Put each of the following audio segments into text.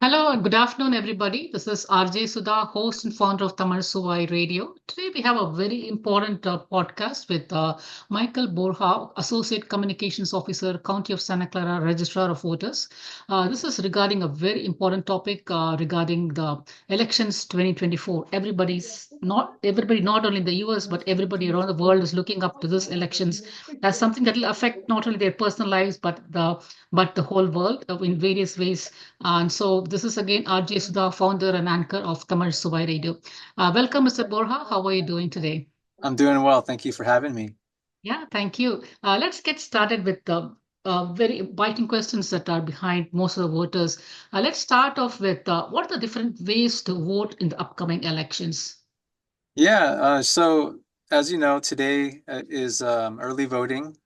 Hello and good afternoon, everybody. This is RJ Sudha, host and founder of Tamil Suvai Radio. Today, we have a very important podcast with Michael Borja, Associate Communications Officer, County of Santa Clara, Registrar of Voters. This is regarding a very important topic regarding the elections 2024. Everybody, not only in the US, but everybody around the world is looking up to this elections as something that will affect not only their personal lives, but the whole world in various ways. And so this is again RJ Sudha, founder and anchor of Tamil Suvai Radio. Welcome, Mr. Borja. How are you doing today? I'm doing well. Thank you for having me. Yeah, thank you. Let's get started with the very biting questions that are behind most of the voters. Let's start off with what are the different ways to vote in the upcoming elections? So as you know, today is early voting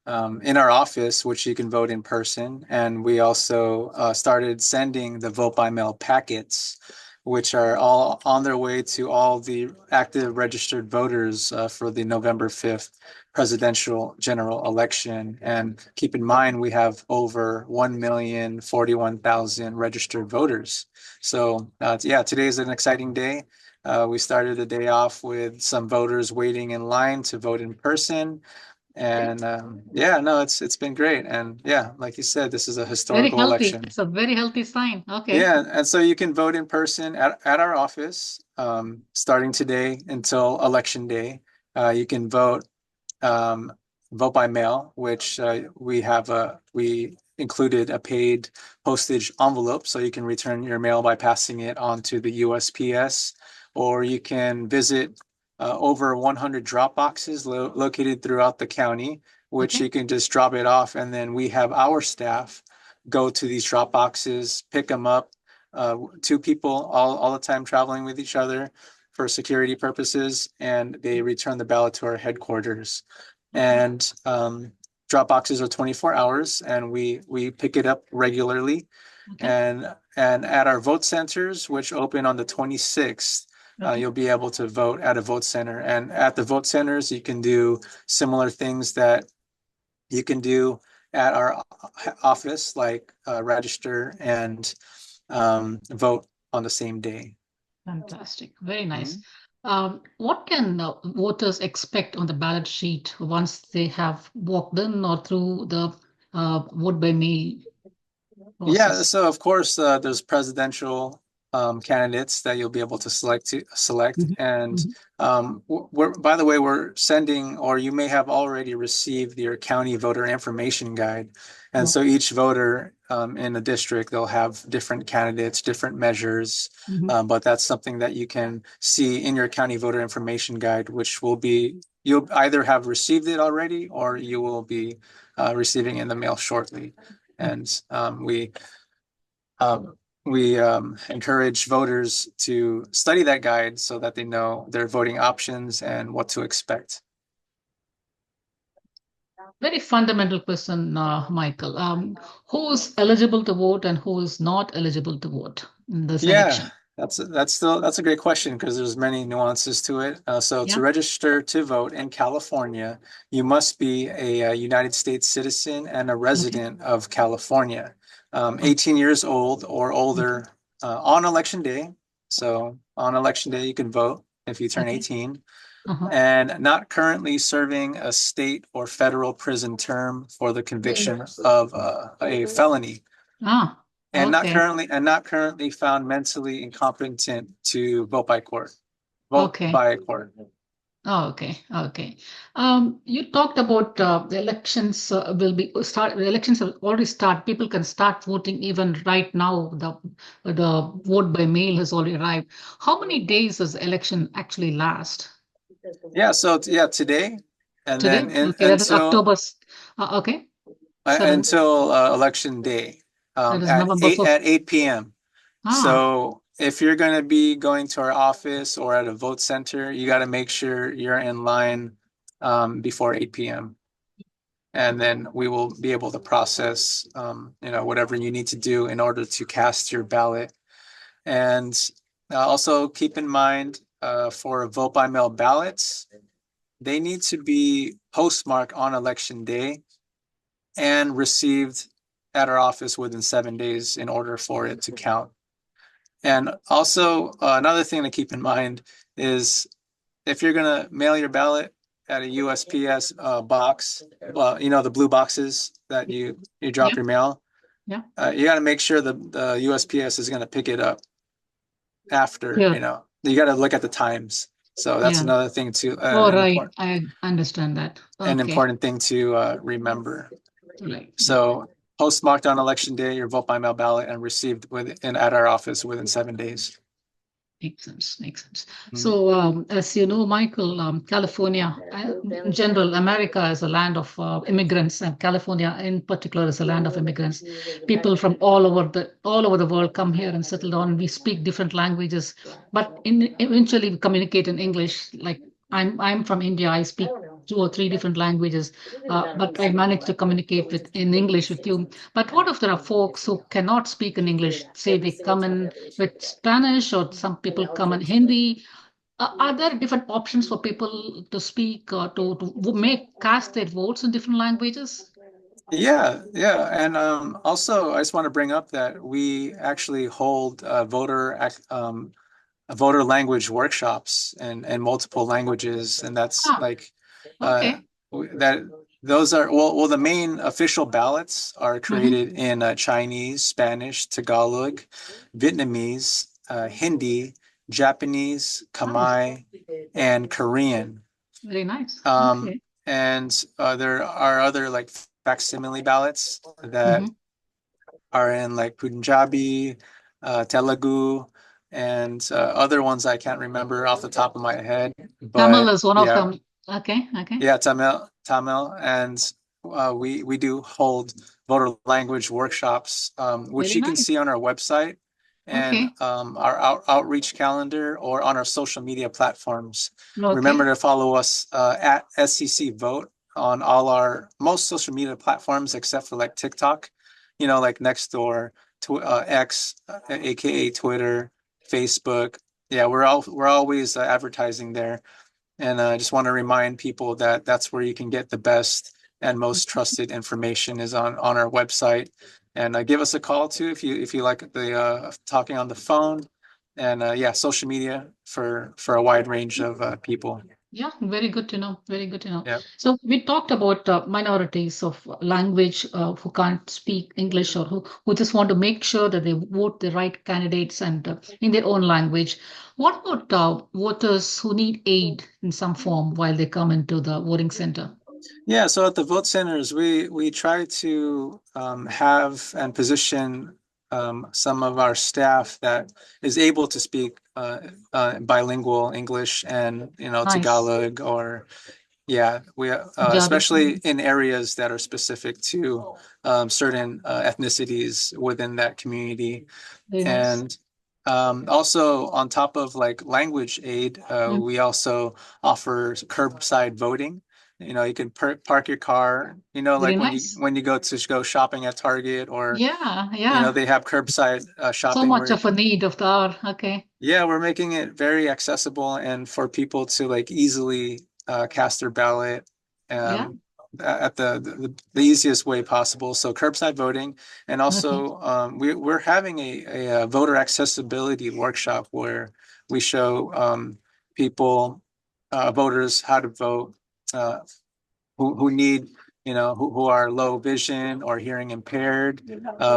in our office, which you can vote in person. And we also started sending the vote by mail packets, which are all on their way to all the active registered voters for the November 5th presidential general election. And keep in mind, we have over 1,041,000 registered voters. So today is an exciting day. We started the day off with some voters waiting in line to vote in person. And it's been great. And yeah, like you said, this is a Very historical healthy. election. It's a very healthy sign. Okay. Yeah, and so you can vote in person at our office starting today until election day. You can um, vote by mail, which we included a paid postage envelope, so you can return your mail by passing it on to the USPS, or you can visit over 100 drop boxes located throughout the county, which Okay. you can just drop it off, and then we have our staff go to these drop boxes, pick them up. Two people all the time traveling with each other for security purposes, and they return the ballot to our headquarters. And drop boxes are 24 hours, and we pick it up regularly. Okay. And at our vote centers, which open on the 26th, Okay. you'll be able to vote at a vote center. And at the vote centers, you can do similar things that you can do at our office, like register and vote on the same day. Fantastic. Very nice. Mhm. What can voters expect on the ballot sheet once they have walked in or through the vote by mail Yeah, process? so of course, there's presidential candidates that you'll be able to select. Mhm. And Mhm. by the way, we're sending, or you may have already received your county voter information guide. And Oh. so each voter in a district, they'll have different candidates, different measures. Mhm. But that's something that you can see in your county voter information guide, which will be, you'll either have received it already or you will be receiving in the mail shortly. And um, we encourage voters to study that guide so that they know their voting options and what to expect. Very fundamental question, Michael. Who's eligible to vote and who is not eligible to vote in this Yeah, election? that's a great question because there's many nuances to it. So to Yeah. register to vote in California, you must be a United States citizen and a Okay. resident of California, Oh, 18 years old or okay. older on election day. So on election day, you can vote if you turn Okay. 18 Uh-huh. and not currently serving a state or federal prison term for the conviction of a felony Ah, and okay. not currently found mentally incompetent to vote Okay. by court. Oh, okay. Okay. You talked about the elections will be start. The elections have already start. People can start voting even right now. The vote by mail has already arrived. How many days does the election actually last? Yeah, today and Today? then Okay, that is October. Okay, seventh. until election day That is November at 5th. 8 p.m. Ah, So if you're going to be going to our office or at a vote center, you got to make sure you're in line before 8 p.m. And then we will be able to process, whatever you need to do in order to cast your ballot. And also keep in mind for vote by mail ballots, they need to be postmarked on election day and received at our office within 7 days in order for it to count. And also another thing to keep in mind is if you're gonna mail your ballot at a USPS box, well, you know, the blue boxes that you drop Yeah, your mail, yeah, you got to make sure the USPS is gonna pick it up after, yeah, you know, you got to look at the times. So that's yeah. another thing to All right, I understand that. an Okay, important thing to remember. right. So postmarked on election day, your vote by mail ballot and received within at our office within 7 days. Makes sense. Makes sense. Mhm. So, as you know, Michael, California, in general, America is a land of immigrants, and California, in particular, is a land of immigrants. People from all over the world come here and settle down. We speak different languages, but eventually we communicate in English. Like I'm from India. I speak two or three different languages, but I manage to communicate with in English with you. But what if there are folks who cannot speak in English? Say they come in with Spanish, or some people come in Hindi. Are there different options for people to speak or to make cast their votes in different languages? Yeah, yeah. And also, I just want to bring up that we actually hold voter language workshops and multiple languages, and that's Ah, like uh, okay. that. Those are the main official ballots are Hmm. created in Chinese, Spanish, Tagalog, Vietnamese, Hindi, Japanese, Nice. Khmer, and Korean. Very nice. Um, Okay. and there are other like facsimile ballots that Hmm. are in like Punjabi, Telugu, and other ones I can't remember off the top of my head. Tamil But is one of yeah, them. Okay. Okay. yeah, Tamil, and we do hold voter language workshops, which Very you can nice. see on our website and Okay. our outreach calendar or on our social media platforms. Remember Okay. to follow us at SCC Vote on all our most social media platforms except for like TikTok, you know, like Nextdoor, X, aka Twitter, Facebook. Yeah, we're always advertising there. And I just want to remind people that that's where you can get the best and most trusted information is on our website. And give us a call too if you like the talking on the phone. And yeah, social media for a wide range of people. Yeah, very good to know. Very good to know. Yeah. So we talked about minorities of language who can't speak English, or who just want to make sure that they vote the right candidates and in their own language. What about voters who need aid in some form while they come into the voting center? Yeah, so at the vote centers, we try to have and position some of our staff that is able to speak bilingual English and Nice. Tagalog or yeah, we Punjabi. especially in areas that are specific to certain ethnicities within that community. Very nice. And also on top of like language aid, Mm, we also offer curbside voting. You know, you can park your car, you know, very like nice. when you go shopping at Target or Yeah, yeah. they have curbside So shopping much where of a need of the hour. Okay. yeah, we're making it very accessible and for people to like easily cast their ballot Yeah. um, at the easiest way possible. So curbside voting, and Okay. also we're having a voter accessibility workshop where we show people, voters, how to vote, uh, who need, who are low vision or hearing impaired.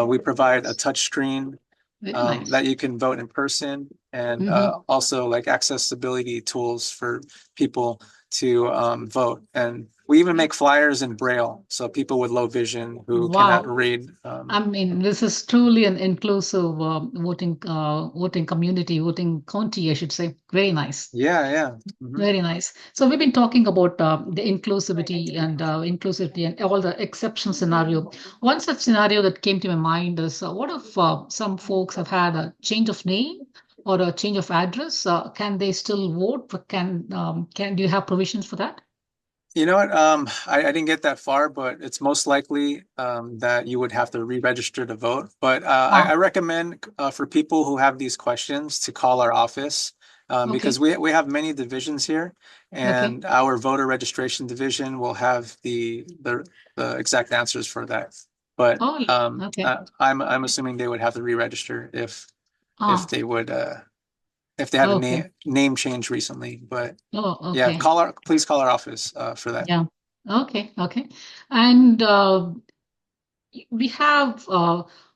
We provide a touch screen Very nice. that you can vote in person and Hmm. also like accessibility tools for people to vote. And we even make flyers in Braille so people with low vision who cannot Wow. read. I mean, this is truly an inclusive voting community, voting county, I should say. Very nice. Yeah, yeah. Mhm. Very nice. So we've been talking about the inclusivity and all the exception scenario. One such scenario that came to my mind is what if some folks have had a change of name or a change of address? Can they still vote? Can do you have provisions for that? You know what? I didn't get that far, but it's most likely that you would have to re-register to vote. But I Ah, recommend for people who have these questions to call our office because okay, we have many divisions here, okay. and our voter registration division will have the exact answers for that. But Oh, okay. I'm assuming they would have to re-register if. if Ah, they would if they had a okay. name change recently. But Oh, yeah, okay. please call our office for that. Yeah. Okay. Okay. And we have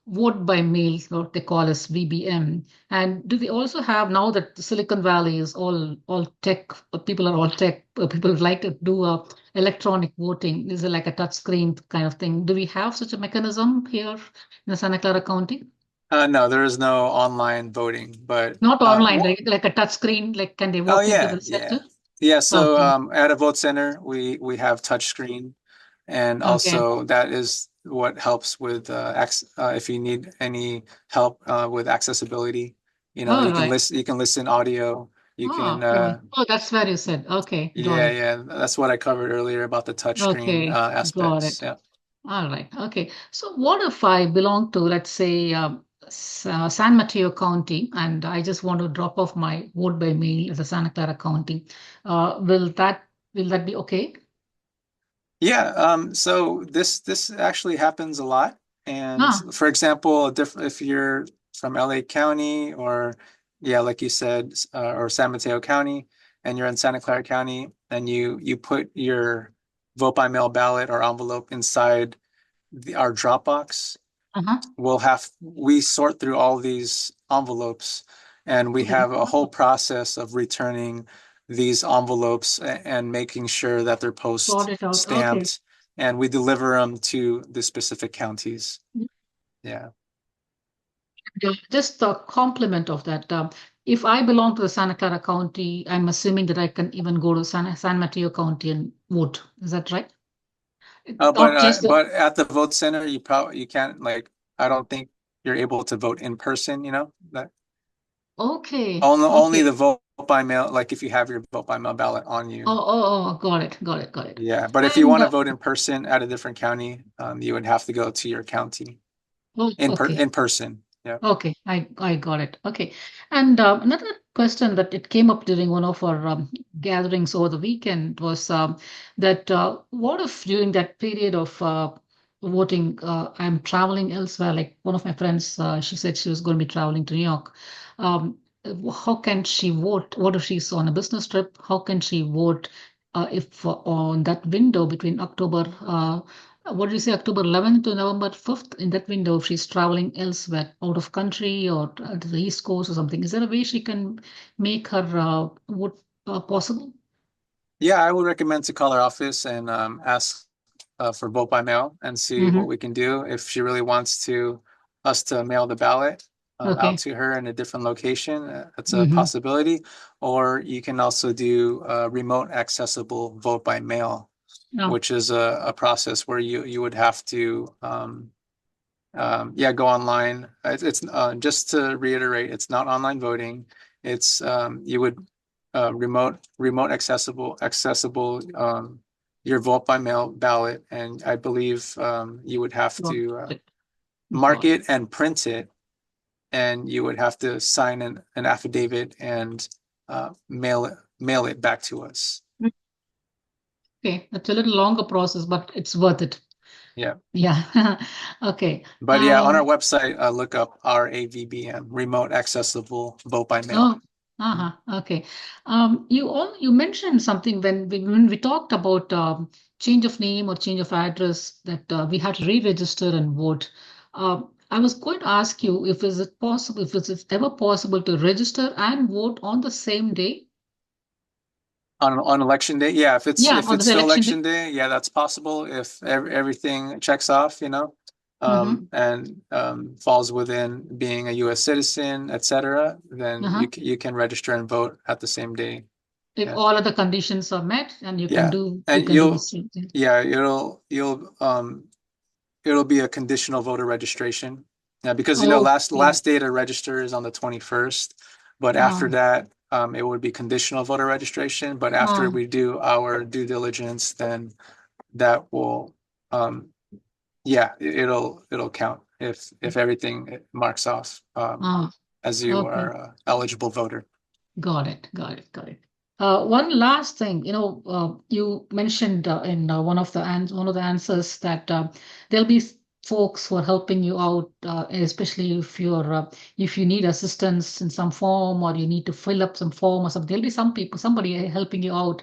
vote by mail, what they call as VBM. And do we also have now that the Silicon Valley is all tech, people are all tech, people would like to do electronic voting. Is it like a touch screen kind of thing? Do we have such a mechanism here in the Santa Clara County? No, there is no online voting, but Not online, like a touch screen, like can they oh walk into yeah, the yeah. center? Yeah, so Okay. at a vote center, we have touchscreen, and Okay. also that is what helps with if you need any help with accessibility. You know, All right. you can listen audio. You can Oh, right. Oh, that's where you said. Okay, got yeah, it. yeah. That's what I covered earlier about the touchscreen Okay, got aspects. it. Yeah. All right. Okay. So what if I belong to, let's say, San Mateo County, and I just want to drop off my vote by mail as a Santa Clara County? Will that be okay? Yeah, so this actually happens a lot. And Ah, for example, if you're from LA County or yeah, like you said, or San Mateo County, and you're in Santa Clara County, and you put your vote by mail ballot or envelope inside our Dropbox, uh-huh. we sort through all these envelopes, and we Okay. have a whole process of returning these envelopes and making sure that they're Sort post it out. Okay. stamped, and we deliver them to the specific counties. Yeah. Yeah, just the complement of that. If I belong to the Santa Clara County, I'm assuming that I can even go to San Mateo County and vote. Is that right? Not just the. But at the vote center, you can't, like, I don't think you're able to vote in person, you know, that Okay. only the Okay. vote by mail, like if you have your vote by mail ballot on Oh, you. oh, oh, got it, got it, got it. Yeah, but if you And want to vote in person at a different county, you would have to go to your county oh, okay, in person. Yeah. okay, I got it. Okay, and another question that it came up during one of our gatherings over the weekend was that what if during that period of voting, I'm traveling elsewhere? Like one of my friends, she said she was going to be traveling to New York. Um, how can she vote? What if she's on a business trip? How can she vote if on that window between October? What did you say, October 11th to November 5th? In that window, if she's traveling elsewhere, out of country or to the East Coast or something, is there a way she can make her vote possible? Yeah, I would recommend to call our office and ask for vote by mail and see Hmm. what we can do. If she really wants us to mail the ballot out Okay. to her in a different location, that's a Hmm. possibility. Or you can also do remote accessible vote by mail, No. which is a process where you would have to yeah, go online. It's just to reiterate, it's not online voting. It's you would remote accessible your vote by mail ballot, and I believe you would have Got to it. mark Got it. it and print it, and you would have to sign an affidavit and mail it back to us. Okay. That's a little longer process, but it's worth it. Yeah. Yeah. Okay. But yeah, on our website, look up RAVBM, remote accessible vote by mail. Oh, uh-huh. Okay. You mentioned something when we talked about change of name or change of address that we had to re-register and vote. I was going to ask you if it's ever possible to register and vote on the same day? On election day, yeah, Yeah, if on it's the still election day. election day, yeah, that's possible if everything checks off, you know, Mm-hmm. and falls within being a U.S. citizen, etc., then Uh-huh. you can register and vote at the same day. If Yeah, all other conditions are met, and yeah, you and can do the same thing. yeah, it'll be a conditional voter registration. Yeah, because you know, Okay. last day to register is on the 21st, but after Uh, that, it would be conditional voter registration. But after uh, we do our due diligence, then that will, um, yeah, it'll count if everything marks off uh, as you are okay. a eligible voter. Got it. Got it. Got it. One last thing, you mentioned in one of the answers that there'll be folks who are helping you out, especially if you need assistance in some form or you need to fill up some form or something. There'll be some people, somebody helping you out.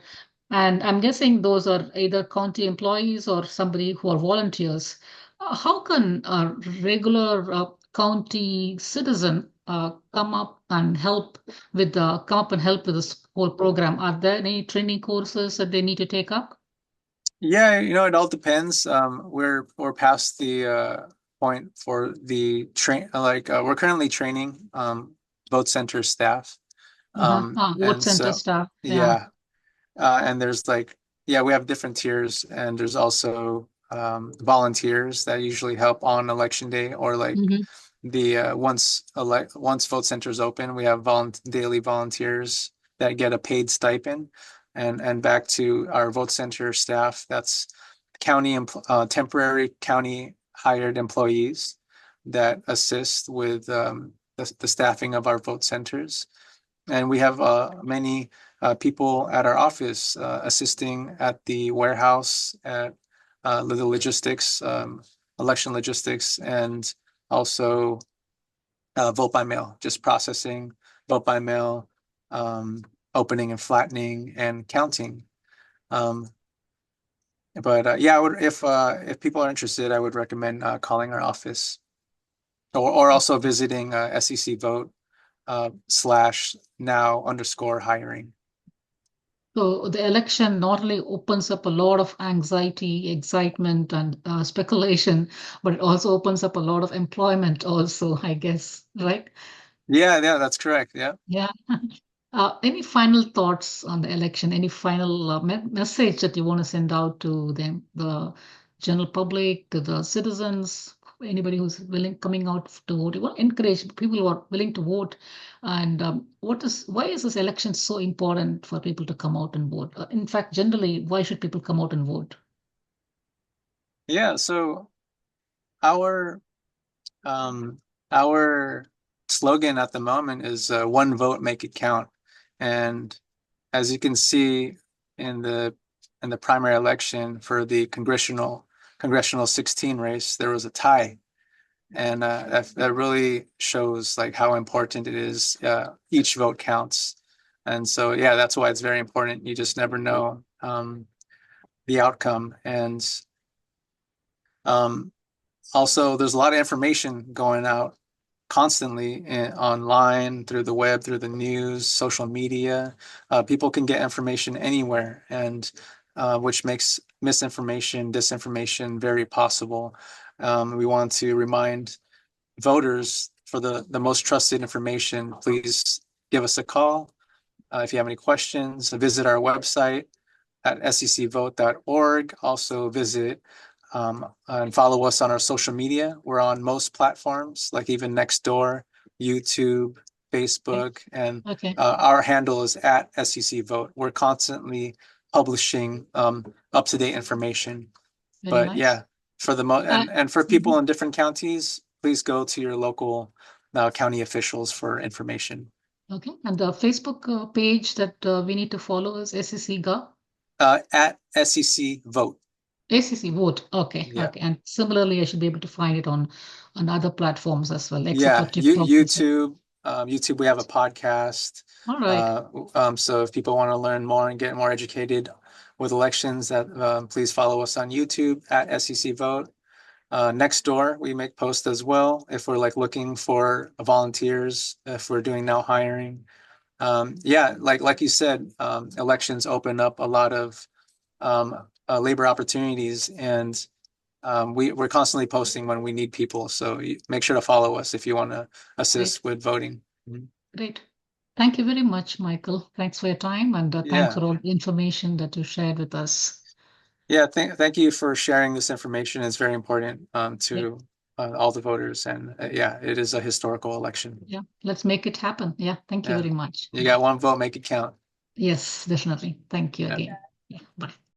And I'm guessing those are either county employees or somebody who are volunteers. How can a regular county citizen come up and help with this whole program? Are there any training courses that they need to take up? Yeah, it all depends. We're past the point for the we're currently training vote center staff. Uh-huh. Vote And center so staff. Yeah. yeah, and there's we have different tiers, and there's also volunteers that usually help on election day, or like Hmm. the once vote centers open, we have daily volunteers that get a paid stipend, and back to our vote center staff. That's temporary county hired employees that assist with the staffing of our vote centers. And we have many people at our office assisting at the warehouse, at the logistics, election logistics, and also vote by mail, just processing vote by mail, opening and flattening and counting. Um, but yeah, if people are interested, I would recommend calling our office, or also visiting SEC Vote /now_hiring. So the election not only opens up a lot of anxiety, excitement, and speculation, but it also opens up a lot of employment also, I guess, right? Yeah, that's correct. Yeah. Yeah. Any final thoughts on the election? Any final message that you want to send out to them, the general public, to the citizens, anybody who's coming out to vote? You want to encourage people who are willing to vote. And why is this election so important for people to come out and vote? In fact, generally, why should people come out and vote? Yeah. So our um, our slogan at the moment is "One vote, make it count." And as you can see in the primary election for the congressional 16 race, there was a tie, and that really shows like how important it is. Each vote counts, and so yeah, that's why it's very important. You just never know the outcome, and um, also there's a lot of information going out constantly online, through the web, through the news, social media. People can get information anywhere, and which makes misinformation, disinformation very possible. We want to remind voters, for the most trusted information, please give us a call. If you have any questions, visit our website at secvote.org. Also visit and follow us on our social media. We're on most platforms, like even Nextdoor, YouTube, Okay. Facebook, and Okay. our handle is at SEC Vote. We're constantly publishing up-to-date information. Very But nice. yeah, for the mo and for people Mhm. in different counties, please go to your local county officials for information. Okay. And the Facebook page that we need to follow is SEC Gov. At SEC Vote. ACC vote. Okay, Yeah. okay. And similarly, I should be able to find it on other platforms as well, except for Yeah, TikTok. YouTube, we have a podcast. All right. So if people want to learn more and get more educated with elections, that please follow us on YouTube at SEC Vote. Next door, we make posts as well if we're like looking for volunteers, if we're doing now hiring. Yeah, like you said, elections open up a lot of labor opportunities, and we're constantly posting when we need people. So make sure to follow us if you want to Great. assist with voting. Mhm. Great. Thank you very much, Michael. Thanks for your time and thanks Yeah. for all the information that you shared with us. Yeah. Thank you for sharing this information. It's very important Yeah, to all the voters. And yeah, it is a historical election. yeah. Let's make it happen. Yeah. Thank you Yeah. very much. You Yeah. got one vote, make it count. Yes, definitely. Thank you Yeah. again.